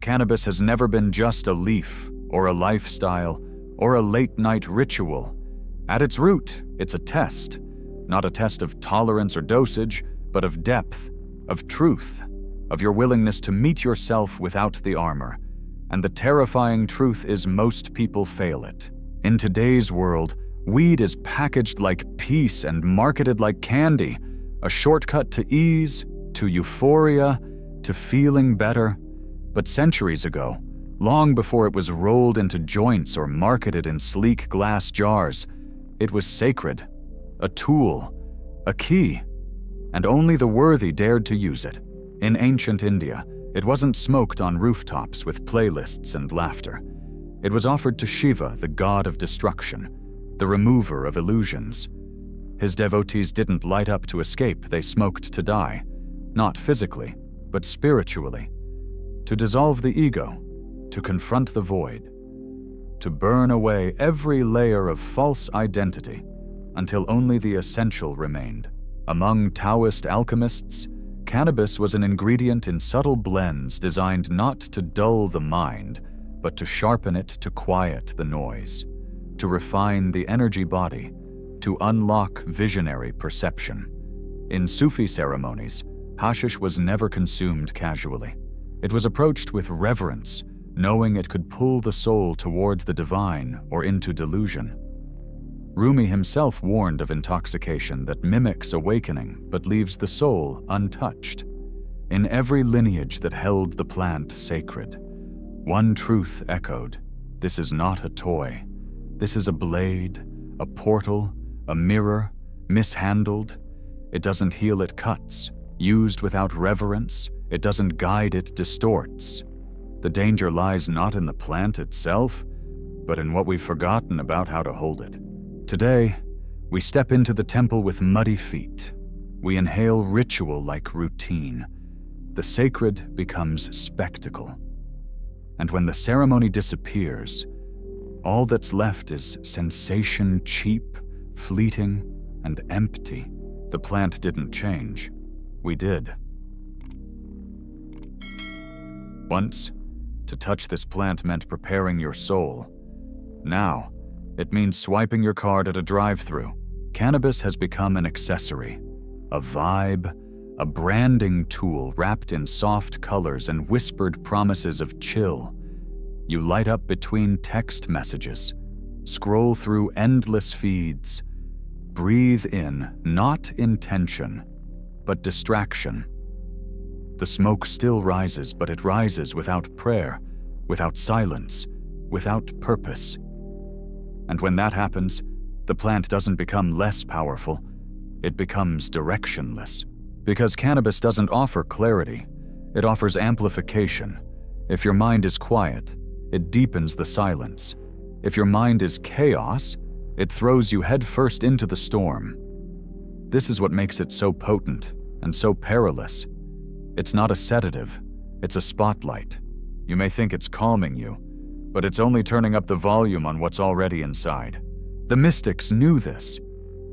Cannabis has never been just a leaf, or a lifestyle, or a late-night ritual. At its root, it's a test. Not a test of tolerance or dosage, but of depth, of truth, of your willingness to meet yourself without the armor. And the terrifying truth is most people fail it. In today's world, weed is packaged like peace and marketed like candy, a shortcut to ease, to euphoria, to feeling better. But centuries ago, long before it was rolled into joints or marketed in sleek glass jars, it was sacred, a tool, a key, and only the worthy dared to use it. In ancient India, it wasn't smoked on rooftops with playlists and laughter. It was offered to Shiva, the god of destruction, the remover of illusions. His devotees didn't light up to escape, they smoked to die, not physically, but spiritually, to dissolve the ego, to confront the void, to burn away every layer of false identity until only the essential remained. Among Taoist alchemists, cannabis was an ingredient in subtle blends designed not to dull the mind, but to sharpen it, to quiet the noise, to refine the energy body, to unlock visionary perception. In Sufi ceremonies, hashish was never consumed casually. It was approached with reverence, knowing it could pull the soul toward the divine or into delusion. Rumi himself warned of intoxication that mimics awakening but leaves the soul untouched. In every lineage that held the plant sacred, one truth echoed: this is not a toy. This is a blade, a portal, a mirror, mishandled. It doesn't heal, it cuts. Used without reverence, it doesn't guide, it distorts. The danger lies not in the plant itself, but in what we've forgotten about how to hold it. Today, we step into the temple with muddy feet. We inhale ritual like routine. The sacred becomes spectacle. And when the ceremony disappears, all that's left is sensation, cheap, fleeting, and empty. The plant didn't change. We did. Once, to touch this plant meant preparing your soul. Now, it means swiping your card at a drive-thru. Cannabis has become an accessory, a vibe, a branding tool wrapped in soft colors and whispered promises of chill. You light up between text messages, scroll through endless feeds, breathe in not intention, but distraction. The smoke still rises, but it rises without prayer, without silence, without purpose. And when that happens, the plant doesn't become less powerful, it becomes directionless. Because cannabis doesn't offer clarity, it offers amplification. If your mind is quiet, it deepens the silence. If your mind is chaos, it throws you headfirst into the storm. This is what makes it so potent and so perilous. It's not a sedative, it's a spotlight. You may think it's calming you, but it's only turning up the volume on what's already inside. The mystics knew this.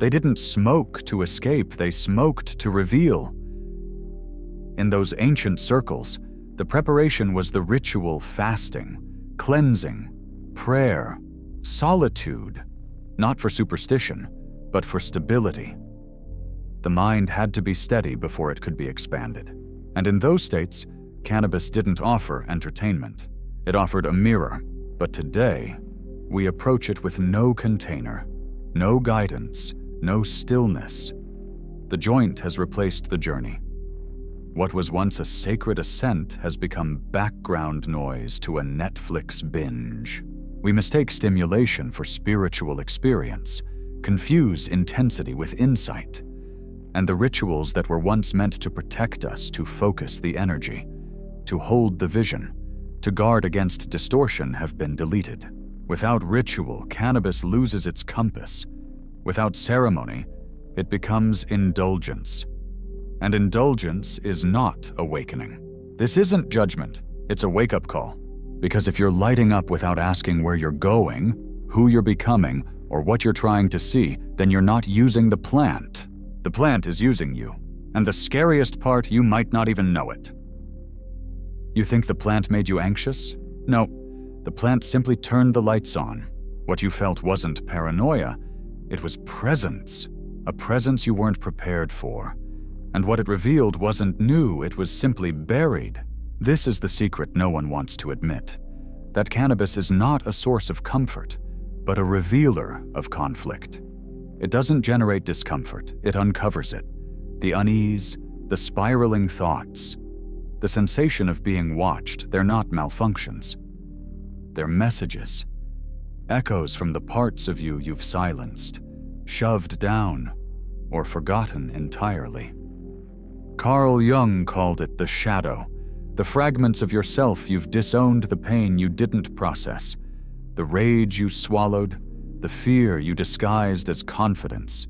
They didn't smoke to escape, they smoked to reveal. In those ancient circles, the preparation was the ritual fasting, cleansing, prayer, solitude, not for superstition, but for stability. The mind had to be steady before it could be expanded. And in those states, cannabis didn't offer entertainment. It offered a mirror. But today, we approach it with no container, no guidance, no stillness. The joint has replaced the journey. What was once a sacred ascent has become background noise to a Netflix binge. We mistake stimulation for spiritual experience, confuse intensity with insight. And the rituals that were once meant to protect us, to focus the energy, to hold the vision, to guard against distortion have been deleted. Without ritual, cannabis loses its compass. Without ceremony, it becomes indulgence. And indulgence is not awakening. This isn't judgment, it's a wake-up call. Because if you're lighting up without asking where you're going, who you're becoming, or what you're trying to see, then you're not using the plant. The plant is using you. And the scariest part, you might not even know it. You think the plant made you anxious? No, the plant simply turned the lights on. What you felt wasn't paranoia, it was presence, a presence you weren't prepared for. And what it revealed wasn't new, it was simply buried. This is the secret no one wants to admit, that cannabis is not a source of comfort, but a revealer of conflict. It doesn't generate discomfort, it uncovers it. The unease, the spiraling thoughts, the sensation of being watched, they're not malfunctions. They're messages, echoes from the parts of you you've silenced, shoved down, or forgotten entirely. Carl Jung called it the shadow, the fragments of yourself you've disowned, the pain you didn't process, the rage you swallowed, the fear you disguised as confidence.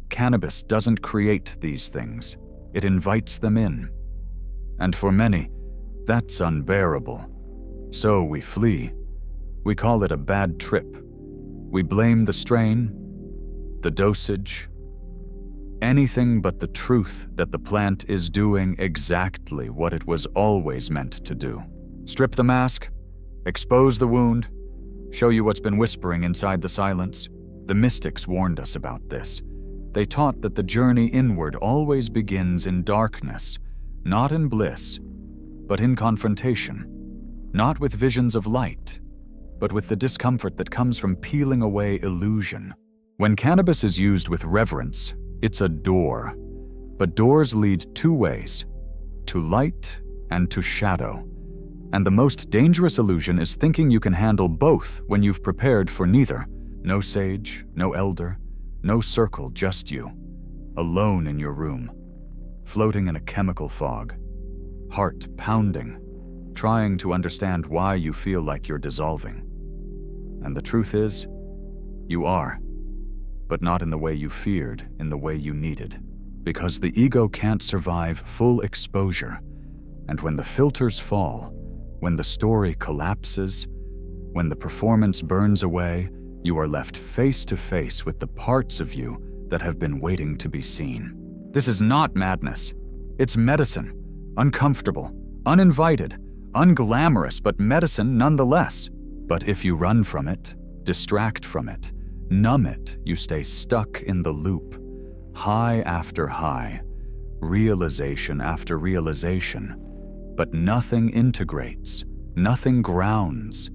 Cannabis doesn't create these things, it invites them in. And for many, that's unbearable. So we flee. We call it a bad trip. We blame the strain, the dosage, anything but the truth that the plant is doing exactly what it was always meant to do. Strip the mask, expose the wound, show you what's been whispering inside the silence. The mystics warned us about this. They taught that the journey inward always begins in darkness, not in bliss, but in confrontation. Not with visions of light, but with the discomfort that comes from peeling away illusion. When cannabis is used with reverence, it's a door. But doors lead two ways, to light and to shadow. And the most dangerous illusion is thinking you can handle both when you've prepared for neither. No sage, no elder, no circle, just you, alone in your room, floating in a chemical fog, heart pounding, trying to understand why you feel like you're dissolving. And the truth is, you are, but not in the way you feared, in the way you needed. Because the ego can't survive full exposure. And when the filters fall, when the story collapses, when the performance burns away, you are left face to face with the parts of you that have been waiting to be seen. This is not madness. It's medicine. Uncomfortable, uninvited, unglamorous, but medicine nonetheless. But if you run from it, distract from it, numb it, you stay stuck in the loop, high after high, realization after realization. But nothing integrates, nothing grounds.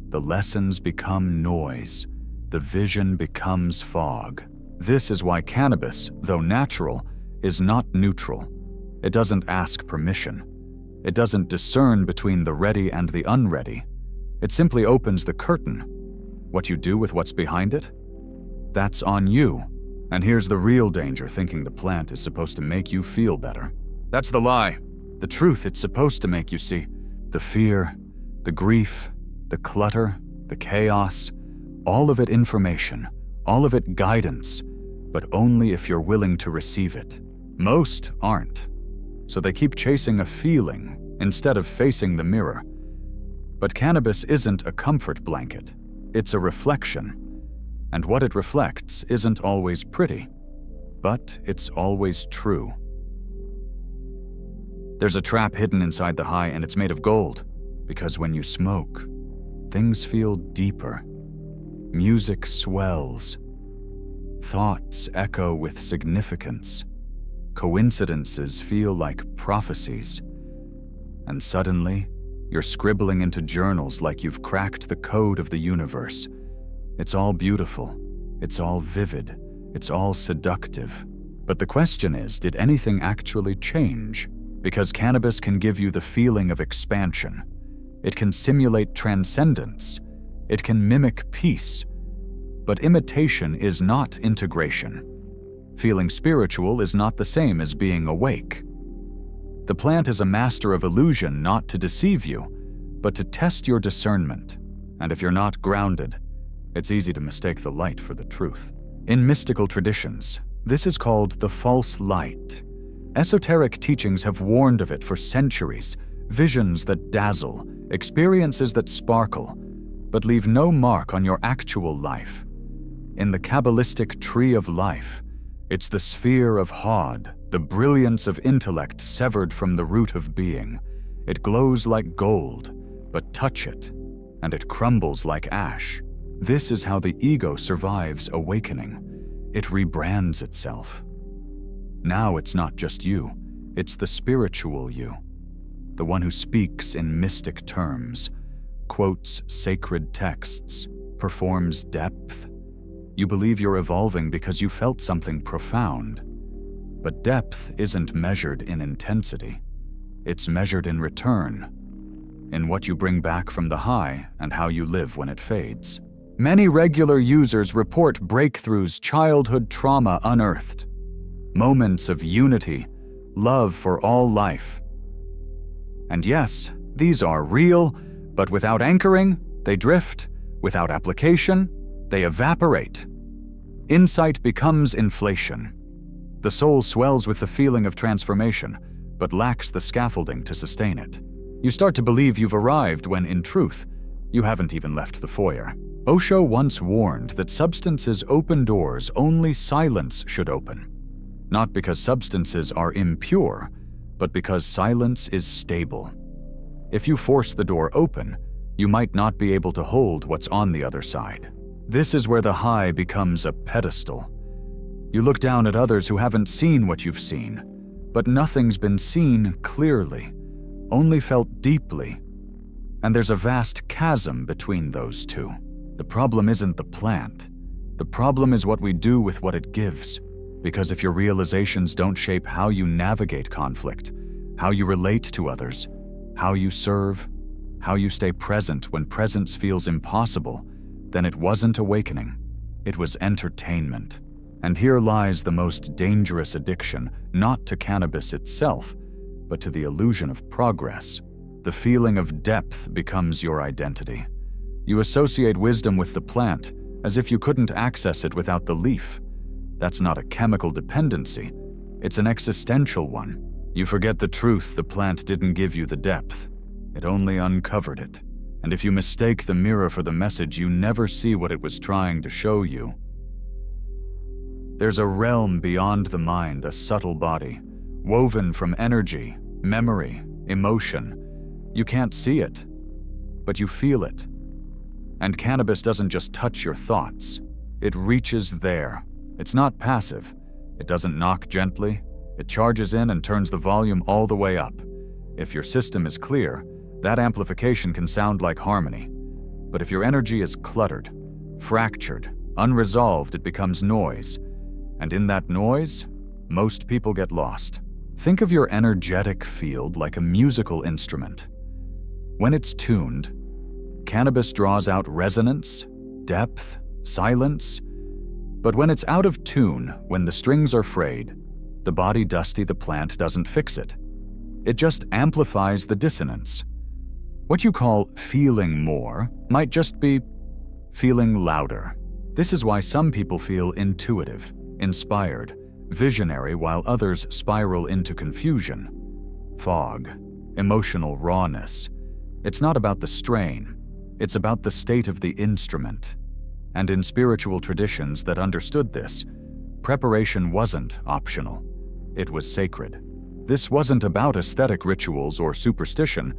The lessons become noise, the vision becomes fog. This is why cannabis, though natural, is not neutral. It doesn't ask permission. It doesn't discern between the ready and the unready. It simply opens the curtain. What you do with what's behind it? That's on you. And here's the real danger, thinking the plant is supposed to make you feel better. That's the lie. The truth, it's supposed to make you see the fear, the grief, the clutter, the chaos, all of it information, all of it guidance, but only if you're willing to receive it. Most aren't. So they keep chasing a feeling instead of facing the mirror. But cannabis isn't a comfort blanket. It's a reflection. And what it reflects isn't always pretty, but it's always true. There's a trap hidden inside the high, and it's made of gold, because when you smoke, things feel deeper. Music swells. Thoughts echo with significance. Coincidences feel like prophecies. And suddenly, you're scribbling into journals like you've cracked the code of the universe. It's all beautiful. It's all vivid. It's all seductive. But the question is, did anything actually change? Because cannabis can give you the feeling of expansion. It can simulate transcendence. It can mimic peace. But imitation is not integration. Feeling spiritual is not the same as being awake. The plant is a master of illusion, not to deceive you, but to test your discernment. And if you're not grounded, it's easy to mistake the light for the truth. In mystical traditions, this is called the false light. Esoteric teachings have warned of it for centuries, visions that dazzle, experiences that sparkle, but leave no mark on your actual life. In the Kabbalistic tree of life, it's the sphere of Hod, the brilliance of intellect severed from the root of being. It glows like gold, but touch it, and it crumbles like ash. This is how the ego survives awakening. It rebrands itself. Now it's not just you, it's the spiritual you, the one who speaks in mystic terms, quotes sacred texts, performs depth. You believe you're evolving because you felt something profound. But depth isn't measured in intensity. It's measured in return, in what you bring back from the high and how you live when it fades. Many regular users report breakthroughs, childhood trauma unearthed, moments of unity, love for all life. And yes, these are real, but without anchoring, they drift. Without application, they evaporate. Insight becomes inflation. The soul swells with the feeling of transformation, but lacks the scaffolding to sustain it. You start to believe you've arrived when, in truth, you haven't even left the foyer. Osho once warned that substances open doors only silence should open. Not because substances are impure, but because silence is stable. If you force the door open, you might not be able to hold what's on the other side. This is where the high becomes a pedestal. You look down at others who haven't seen what you've seen, but nothing's been seen clearly, only felt deeply. And there's a vast chasm between those two. The problem isn't the plant. The problem is what we do with what it gives. Because if your realizations don't shape how you navigate conflict, how you relate to others, how you serve, how you stay present when presence feels impossible, then it wasn't awakening. It was entertainment. And here lies the most dangerous addiction, not to cannabis itself, but to the illusion of progress. The feeling of depth becomes your identity. You associate wisdom with the plant, as if you couldn't access it without the leaf. That's not a chemical dependency, it's an existential one. You forget the truth: the plant didn't give you the depth, it only uncovered it. And if you mistake the mirror for the message, you never see what it was trying to show you. There's a realm beyond the mind, a subtle body, woven from energy, memory, emotion. You can't see it, but you feel it. And cannabis doesn't just touch your thoughts, it reaches there. It's not passive. It doesn't knock gently. It charges in and turns the volume all the way up. If your system is clear, that amplification can sound like harmony. But if your energy is cluttered, fractured, unresolved, it becomes noise. And in that noise, most people get lost. Think of your energetic field like a musical instrument. When it's tuned, cannabis draws out resonance, depth, silence. But when it's out of tune, when the strings are frayed, the body dusty, the plant doesn't fix it. It just amplifies the dissonance. What you call feeling more might just be feeling louder. This is why some people feel intuitive, inspired, visionary, while others spiral into confusion, fog, emotional rawness. It's not about the strain, it's about the state of the instrument. And in spiritual traditions that understood this, preparation wasn't optional, it was sacred. This wasn't about aesthetic rituals or superstition,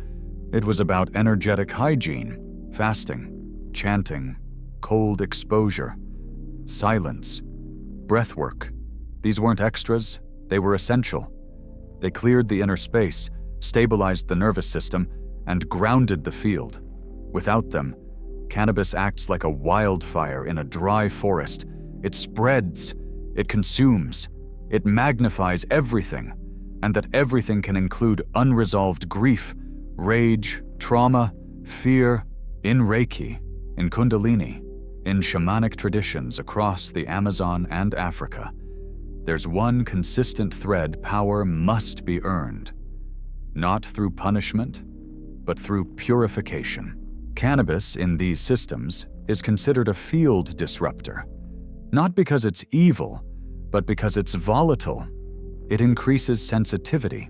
it was about energetic hygiene, fasting, chanting, cold exposure, silence, breathwork. These weren't extras, they were essential. They cleared the inner space, stabilized the nervous system, and grounded the field. Without them, cannabis acts like a wildfire in a dry forest. It spreads, it consumes, it magnifies everything, and that everything can include unresolved grief, rage, trauma, fear, in Reiki, in Kundalini, in shamanic traditions across the Amazon and Africa. There's one consistent thread: power must be earned, not through punishment, but through purification. Cannabis in these systems is considered a field disruptor, not because it's evil, but because it's volatile. It increases sensitivity.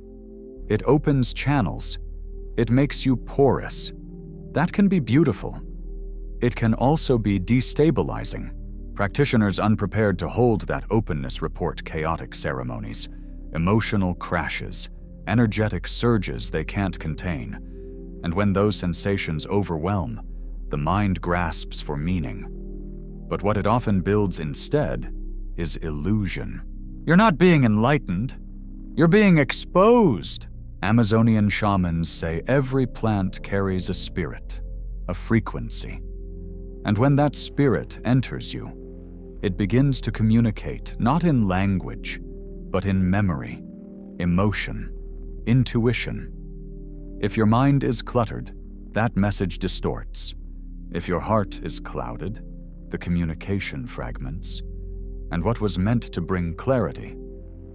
It opens channels. It makes you porous. That can be beautiful. It can also be destabilizing. Practitioners unprepared to hold that openness report chaotic ceremonies, emotional crashes, energetic surges they can't contain. And when those sensations overwhelm, the mind grasps for meaning. But what it often builds instead is illusion. You're not being enlightened. You're being exposed. Amazonian shamans say every plant carries a spirit, a frequency. And when that spirit enters you, it begins to communicate not in language, but in memory, emotion, intuition. If your mind is cluttered, that message distorts. If your heart is clouded, the communication fragments. And what was meant to bring clarity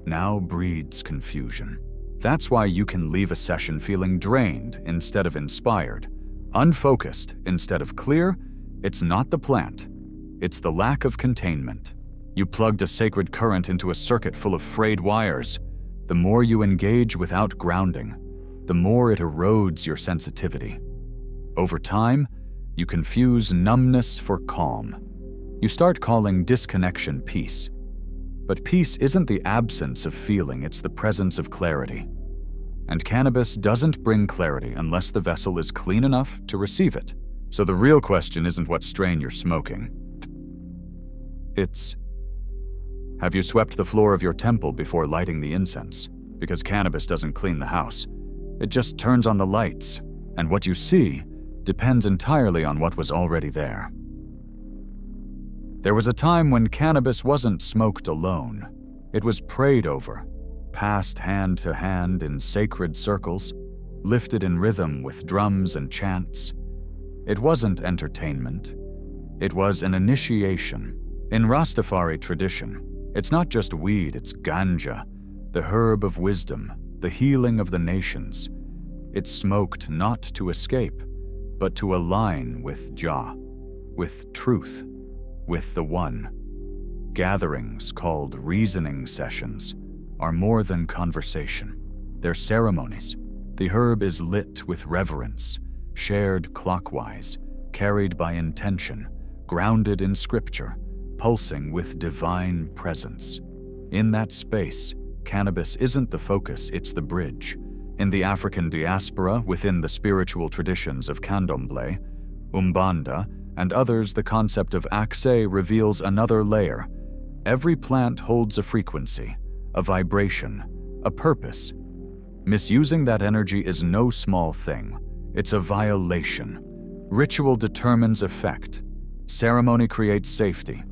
now breeds confusion. That's why you can leave a session feeling drained instead of inspired, unfocused instead of clear. It's not the plant, it's the lack of containment. You plugged a sacred current into a circuit full of frayed wires. The more you engage without grounding, the more it erodes your sensitivity. Over time, you confuse numbness for calm. You start calling disconnection peace. But peace isn't the absence of feeling, it's the presence of clarity. And cannabis doesn't bring clarity unless the vessel is clean enough to receive it. So the real question isn't what strain you're smoking. It's, have you swept the floor of your temple before lighting the incense? Because cannabis doesn't clean the house. It just turns on the lights, and what you see depends entirely on what was already there. There was a time when cannabis wasn't smoked alone. It was prayed over, passed hand to hand in sacred circles, lifted in rhythm with drums and chants. It wasn't entertainment. It was an initiation. In Rastafari tradition, it's not just weed, it's ganja, the herb of wisdom, the healing of the nations. It's smoked not to escape, but to align with Jah, with truth, with the One. Gatherings called reasoning sessions are more than conversation. They're ceremonies. The herb is lit with reverence, shared clockwise, carried by intention, grounded in scripture, pulsing with divine presence. In that space, cannabis isn't the focus, it's the bridge. In the African diaspora, within the spiritual traditions of Candomblé, Umbanda, and others, the concept of Akse reveals another layer. Every plant holds a frequency, a vibration, a purpose. Misusing that energy is no small thing. It's a violation. Ritual determines effect. Ceremony creates safety.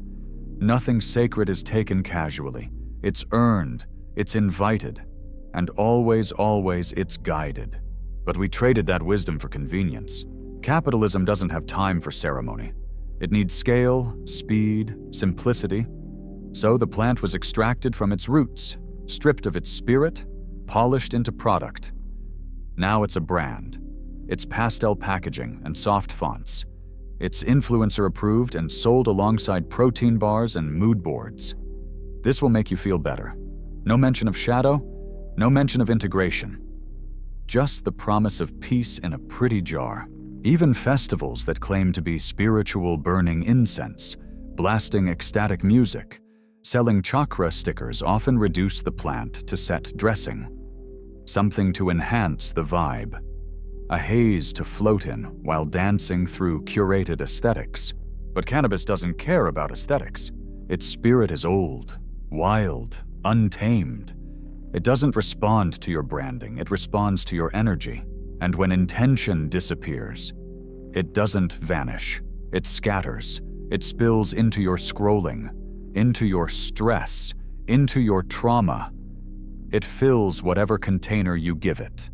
Nothing sacred is taken casually. It's earned, it's invited, and always, always it's guided. But we traded that wisdom for convenience. Capitalism doesn't have time for ceremony. It needs scale, speed, simplicity. So the plant was extracted from its roots, stripped of its spirit, polished into product. Now it's a brand. It's pastel packaging and soft fonts. It's influencer approved and sold alongside protein bars and mood boards. This will make you feel better. No mention of shadow, no mention of integration. Just the promise of peace in a pretty jar. Even festivals that claim to be spiritual burning incense, blasting ecstatic music, selling chakra stickers often reduce the plant to set dressing. Something to enhance the vibe. A haze to float in while dancing through curated aesthetics. But cannabis doesn't care about aesthetics. Its spirit is old, wild, untamed. It doesn't respond to your branding, it responds to your energy. And when intention disappears, it doesn't vanish. It scatters. It spills into your scrolling, into your stress, into your trauma. It fills whatever container you give it.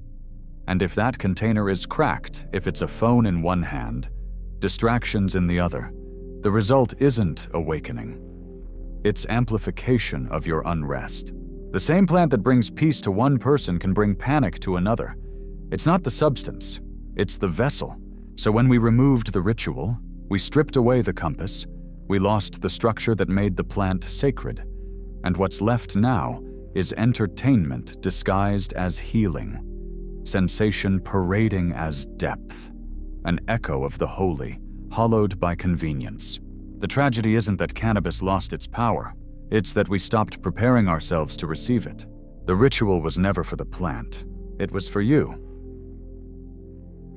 And if that container is cracked, if it's a phone in one hand, distractions in the other, the result isn't awakening. It's amplification of your unrest. The same plant that brings peace to one person can bring panic to another. It's not the substance, it's the vessel. So when we removed the ritual, we stripped away the compass, we lost the structure that made the plant sacred. And what's left now is entertainment disguised as healing. Sensation parading as depth, an echo of the holy, hollowed by convenience. The tragedy isn't that cannabis lost its power, it's that we stopped preparing ourselves to receive it. The ritual was never for the plant, it was for you.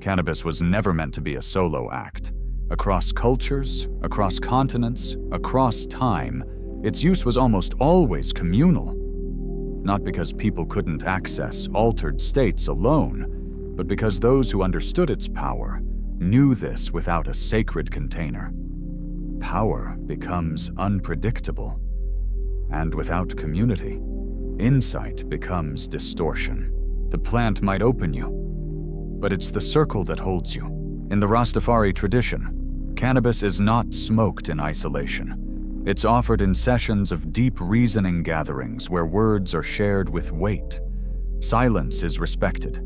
Cannabis was never meant to be a solo act. Across cultures, across continents, across time, its use was almost always communal. Not because people couldn't access altered states alone, but because those who understood its power knew this without a sacred container. Power becomes unpredictable, and without community, insight becomes distortion. The plant might open you, but it's the circle that holds you. In the Rastafari tradition, cannabis is not smoked in isolation. It's offered in sessions of deep reasoning gatherings where words are shared with weight. Silence is respected.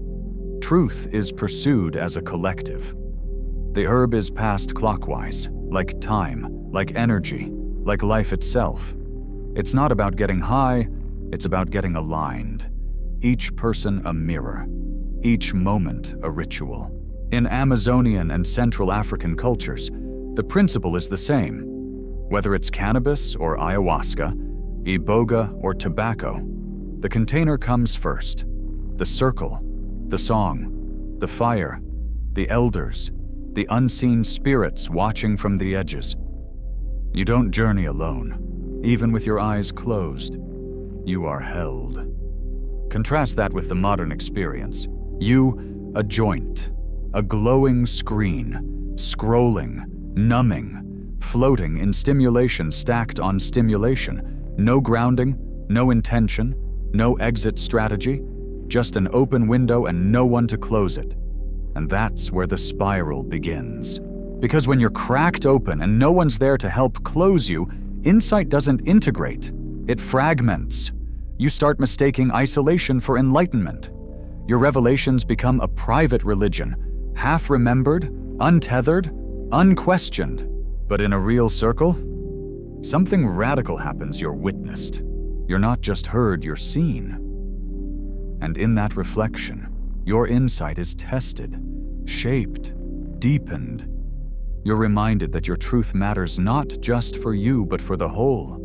Truth is pursued as a collective. The herb is passed clockwise, like time, like energy, like life itself. It's not about getting high, it's about getting aligned. Each person a mirror, each moment a ritual. In Amazonian and Central African cultures, the principle is the same. Whether it's cannabis or ayahuasca, iboga or tobacco, the container comes first. The circle, the song, the fire, the elders, the unseen spirits watching from the edges. You don't journey alone, even with your eyes closed. You are held. Contrast that with the modern experience. You, a joint, a glowing screen, scrolling, numbing, floating in stimulation stacked on stimulation. No grounding, no intention, no exit strategy, just an open window and no one to close it. And that's where the spiral begins. Because when you're cracked open and no one's there to help close you, insight doesn't integrate, it fragments. You start mistaking isolation for enlightenment. Your revelations become a private religion, half-remembered, untethered, unquestioned. But in a real circle, something radical happens. You're witnessed. You're not just heard, you're seen. And in that reflection, your insight is tested, shaped, deepened. You're reminded that your truth matters not just for you, but for the whole.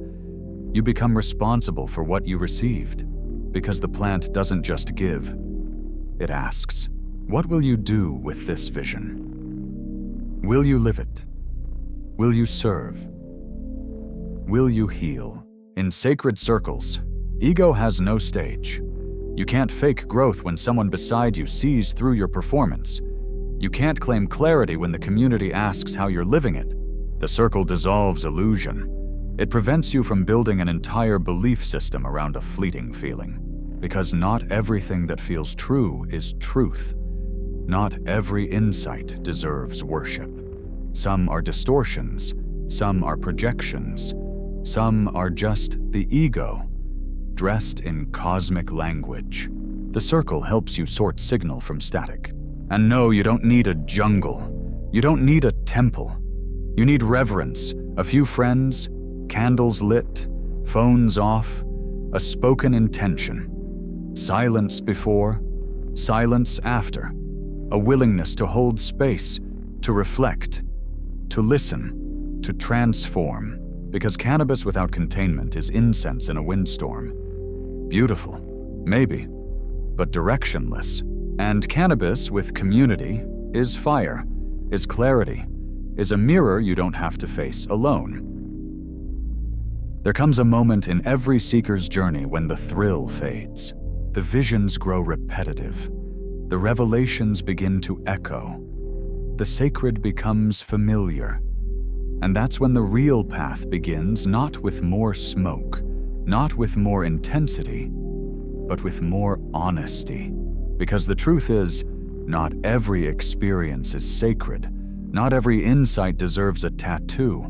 You become responsible for what you received, because the plant doesn't just give. It asks, what will you do with this vision? Will you live it? Will you serve? Will you heal? In sacred circles, ego has no stage. You can't fake growth when someone beside you sees through your performance. You can't claim clarity when the community asks how you're living it. The circle dissolves illusion. It prevents you from building an entire belief system around a fleeting feeling. Because not everything that feels true is truth. Not every insight deserves worship. Some are distortions, some are projections, some are just the ego, dressed in cosmic language. The circle helps you sort signal from static. And no, you don't need a jungle. You don't need a temple. You need reverence, a few friends, candles lit, phones off, a spoken intention. Silence before, silence after. A willingness to hold space, to reflect, to listen, to transform. Because cannabis without containment is incense in a windstorm. Beautiful, maybe, but directionless. And cannabis with community is fire, is clarity, is a mirror you don't have to face alone. There comes a moment in every seeker's journey when the thrill fades. The visions grow repetitive. The revelations begin to echo. The sacred becomes familiar. And that's when the real path begins, not with more smoke, not with more intensity, but with more honesty. Because the truth is, not every experience is sacred, not every insight deserves a tattoo,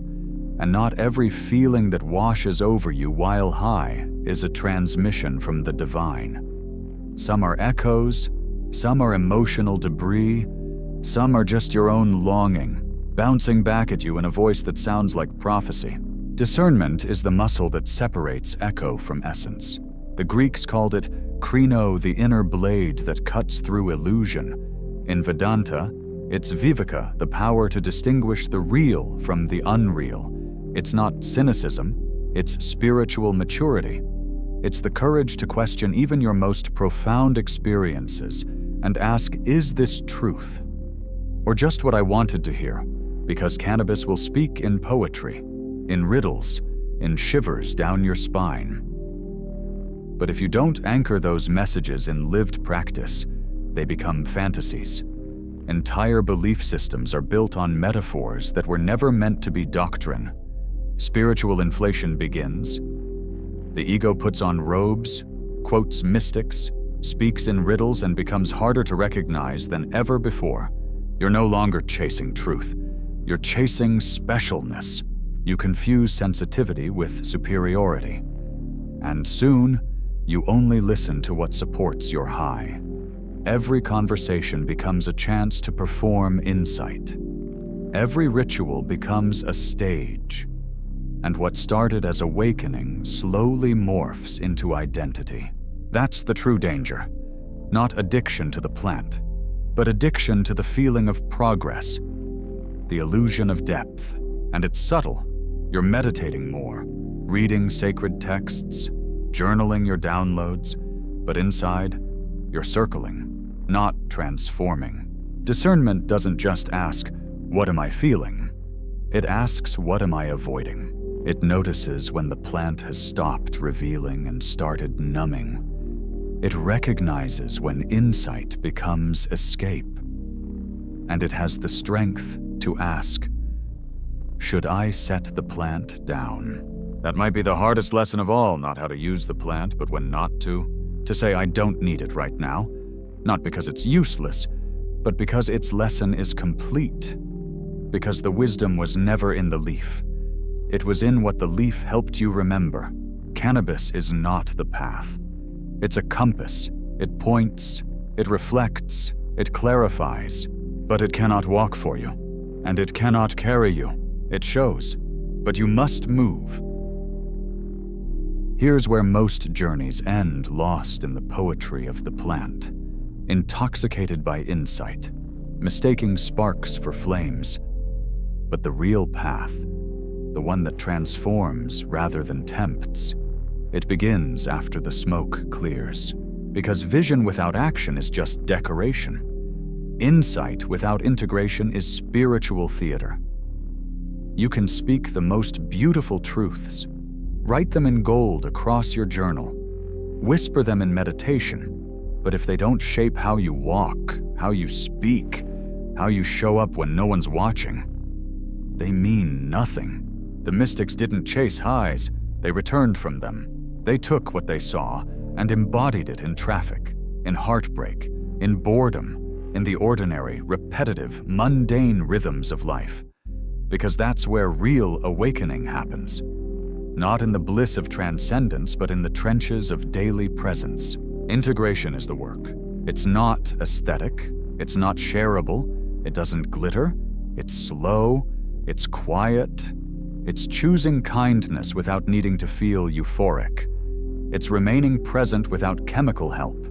and not every feeling that washes over you while high is a transmission from the divine. Some are echoes, some are emotional debris, some are just your own longing, bouncing back at you in a voice that sounds like prophecy. Discernment is the muscle that separates echo from essence. The Greeks called it krino, the inner blade that cuts through illusion. In Vedanta, it's viveka, the power to distinguish the real from the unreal. It's not cynicism, it's spiritual maturity. It's the courage to question even your most profound experiences and ask, is this truth? Or just what I wanted to hear? Because cannabis will speak in poetry, in riddles, in shivers down your spine. But if you don't anchor those messages in lived practice, they become fantasies. Entire belief systems are built on metaphors that were never meant to be doctrine. Spiritual inflation begins. The ego puts on robes, quotes mystics, speaks in riddles, and becomes harder to recognize than ever before. You're no longer chasing truth. You're chasing specialness. You confuse sensitivity with superiority. And soon, you only listen to what supports your high. Every conversation becomes a chance to perform insight. Every ritual becomes a stage. And what started as awakening slowly morphs into identity. That's the true danger. Not addiction to the plant, but addiction to the feeling of progress, the illusion of depth. And it's subtle. You're meditating more, reading sacred texts, journaling your downloads, but inside, you're circling, not transforming. Discernment doesn't just ask, what am I feeling? It asks, what am I avoiding? It notices when the plant has stopped revealing and started numbing. It recognizes when insight becomes escape. And it has the strength to ask, should I set the plant down? That might be the hardest lesson of all, not how to use the plant, but when not to. To say I don't need it right now, not because it's useless, but because its lesson is complete. Because the wisdom was never in the leaf. It was in what the leaf helped you remember. Cannabis is not the path. It's a compass. It points, it reflects, it clarifies, but it cannot walk for you, and it cannot carry you. It shows, but you must move. Here's where most journeys end, lost in the poetry of the plant, intoxicated by insight, mistaking sparks for flames. But the real path, the one that transforms rather than tempts, it begins after the smoke clears. Because vision without action is just decoration. Insight without integration is spiritual theater. You can speak the most beautiful truths, write them in gold across your journal, whisper them in meditation, but if they don't shape how you walk, how you speak, how you show up when no one's watching, they mean nothing. The mystics didn't chase highs, they returned from them. They took what they saw and embodied it in traffic, in heartbreak, in boredom, in the ordinary, repetitive, mundane rhythms of life. Because that's where real awakening happens. Not in the bliss of transcendence, but in the trenches of daily presence. Integration is the work. It's not aesthetic, it's not shareable, it doesn't glitter, it's slow, it's quiet, it's choosing kindness without needing to feel euphoric. It's remaining present without chemical help.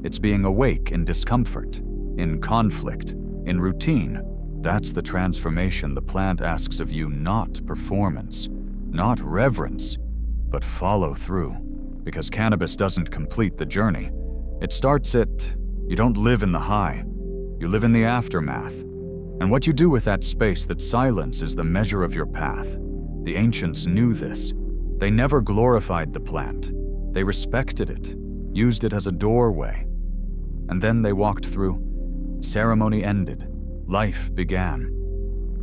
It's being awake in discomfort, in conflict, in routine. That's the transformation the plant asks of you, not performance, not reverence, but follow through. Because cannabis doesn't complete the journey. It starts it. You don't live in the high. You live in the aftermath. And what you do with that space, that silence, is the measure of your path. The ancients knew this. They never glorified the plant. They respected it, used it as a doorway. And then they walked through. Ceremony ended. Life began.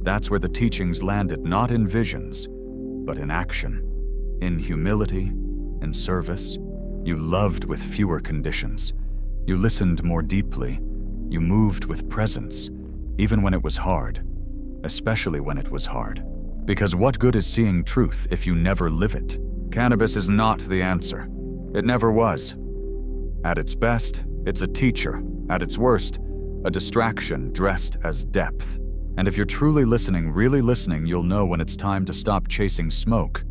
That's where the teachings landed, not in visions, but in action, in humility, in service. You loved with fewer conditions. You listened more deeply. You moved with presence, even when it was hard, especially when it was hard. Because what good is seeing truth if you never live it? Cannabis is not the answer. It never was. At its best, it's a teacher. At its worst, a distraction dressed as depth. And if you're truly listening, really listening, you'll know when it's time to stop chasing smoke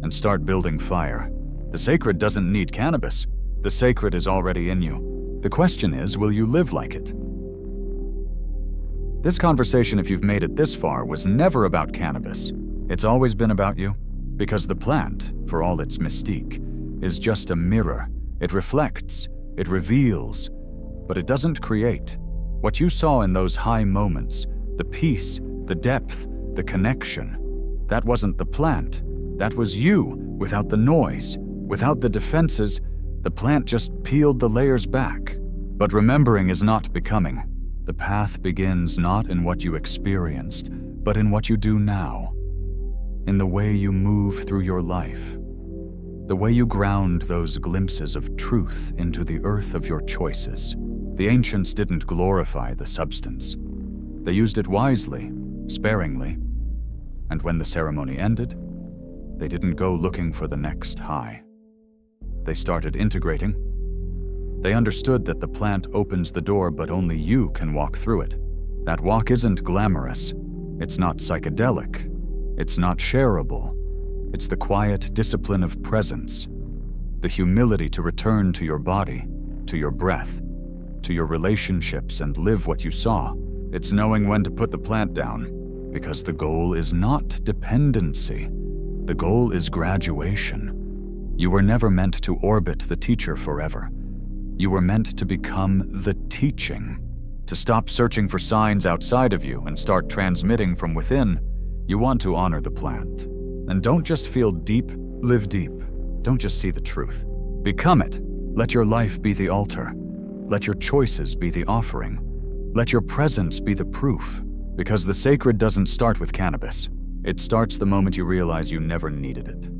and start building fire. The sacred doesn't need cannabis. The sacred is already in you. The question is, will you live like it? This conversation, if you've made it this far, was never about cannabis. It's always been about you. Because the plant, for all its mystique, is just a mirror. It reflects, it reveals, but it doesn't create. What you saw in those high moments, the peace, the depth, the connection, that wasn't the plant. That was you, without the noise, without the defenses. The plant just peeled the layers back. But remembering is not becoming. The path begins not in what you experienced, but in what you do now. In the way you move through your life. The way you ground those glimpses of truth into the earth of your choices. The ancients didn't glorify the substance. They used it wisely, sparingly. And when the ceremony ended, they didn't go looking for the next high. They started integrating. They understood that the plant opens the door, but only you can walk through it. That walk isn't glamorous. It's not psychedelic. It's not shareable. It's the quiet discipline of presence. The humility to return to your body, to your breath, to your relationships and live what you saw. It's knowing when to put the plant down, because the goal is not dependency. The goal is graduation. You were never meant to orbit the teacher forever. You were meant to become the teaching, to stop searching for signs outside of you and start transmitting from within. You want to honor the plant. And don't just feel deep, live deep. Don't just see the truth. Become it. Let your life be the altar. Let your choices be the offering. Let your presence be the proof. Because the sacred doesn't start with cannabis. It starts the moment you realize you never needed it.